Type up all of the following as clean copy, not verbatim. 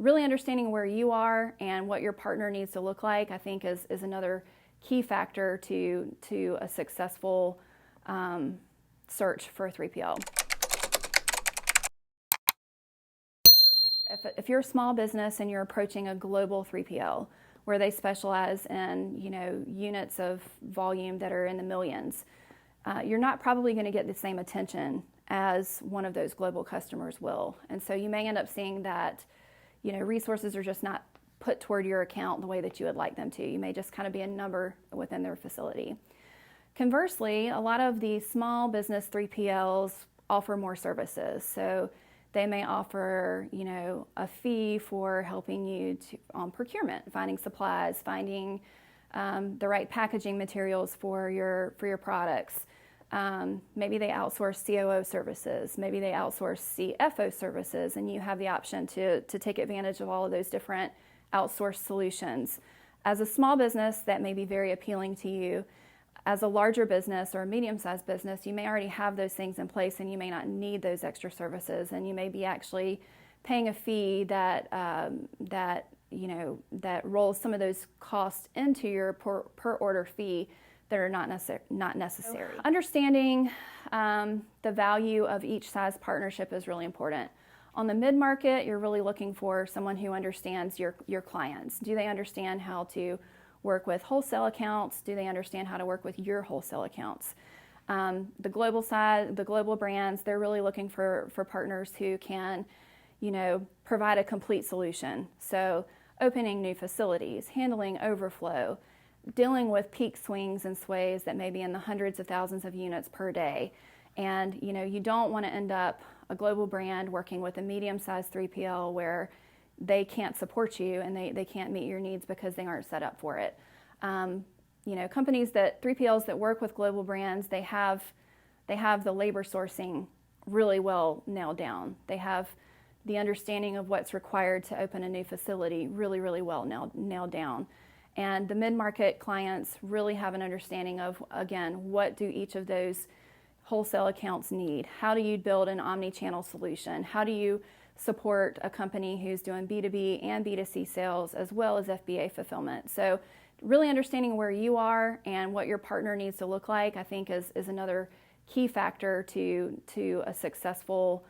really understanding where you are and what your partner needs to look like, I think is another key factor to a successful search for a 3PL. If you're a small business and you're approaching a global 3PL where they specialize in units of volume that are in the millions, you're not probably going to get the same attention as one of those global customers will. And so you may end up seeing that resources are just not put toward your account the way that you would like them to. You may just kind of be a number within their facility. Conversely, a lot of the small business 3PLs offer more services. So they may offer, a fee for helping you on procurement, finding supplies, finding the right packaging materials for your products. Maybe they outsource COO services. Maybe they outsource CFO services, and you have the option to take advantage of all of those different outsourced solutions. As a small business, that may be very appealing to you. As a larger business or a medium-sized business, you may already have those things in place and you may not need those extra services, and you may be actually paying a fee that rolls some of those costs into your per order fee that are not necessary. Understanding the value of each size partnership is really important. On the mid-market, you're really looking for someone who understands your clients. Do they understand how to work with wholesale accounts? Do they understand how to work with your wholesale accounts? The global side, the global brands, they're really looking for partners who can, provide a complete solution. So opening new facilities, handling overflow, dealing with peak swings and sways that may be in the hundreds of thousands of units per day. And you don't want to end up a global brand working with a medium-sized 3PL where they can't support you and they can't meet your needs because they aren't set up for it. 3PLs that work with global brands, they have the labor sourcing really well nailed down. They have the understanding of what's required to open a new facility really, really well nailed down. And the mid-market clients really have an understanding of, again, what do each of those wholesale accounts need? How do you build an omni-channel solution? How do you support a company who's doing B2B and B2C sales as well as FBA fulfillment? So really understanding where you are and what your partner needs to look like, I think is another key factor to a successful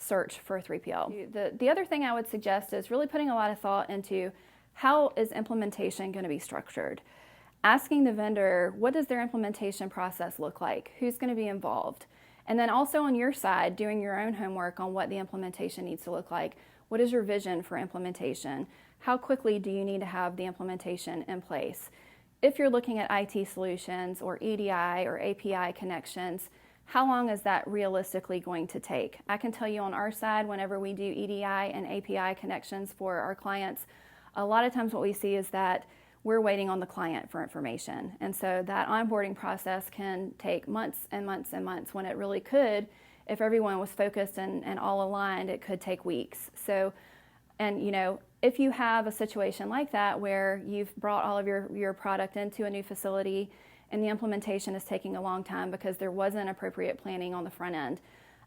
search for a 3PL. The other thing I would suggest is really putting a lot of thought into how is implementation going to be structured? Asking the vendor, what does their implementation process look like? Who's going to be involved? And then also on your side, doing your own homework on what the implementation needs to look like. What is your vision for implementation? How quickly do you need to have the implementation in place? If you're looking at IT solutions or EDI or API connections, how long is that realistically going to take? I can tell you on our side, whenever we do EDI and API connections for our clients, a lot of times what we see is that we're waiting on the client for information. And so that onboarding process can take months and months and months when it really could, if everyone was focused and all aligned, it could take weeks. So, and if you have a situation like that where you've brought all of your product into a new facility and the implementation is taking a long time because there wasn't appropriate planning on the front end,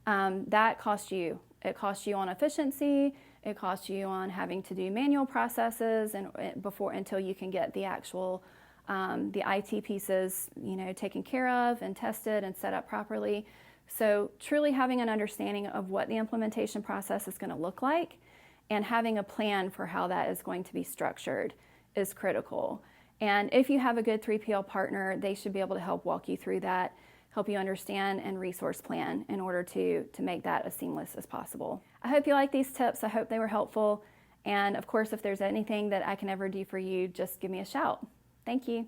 that costs you. It costs you on efficiency. It costs you on having to do manual processes until you can get the actual the IT pieces taken care of and tested and set up properly. So truly having an understanding of what the implementation process is going to look like and having a plan for how that is going to be structured is critical. And if you have a good 3PL partner, they should be able to help walk you through that, help you understand and resource plan in order to make that as seamless as possible. I hope you like these tips. I hope they were helpful. And of course, if there's anything that I can ever do for you, just give me a shout. Thank you.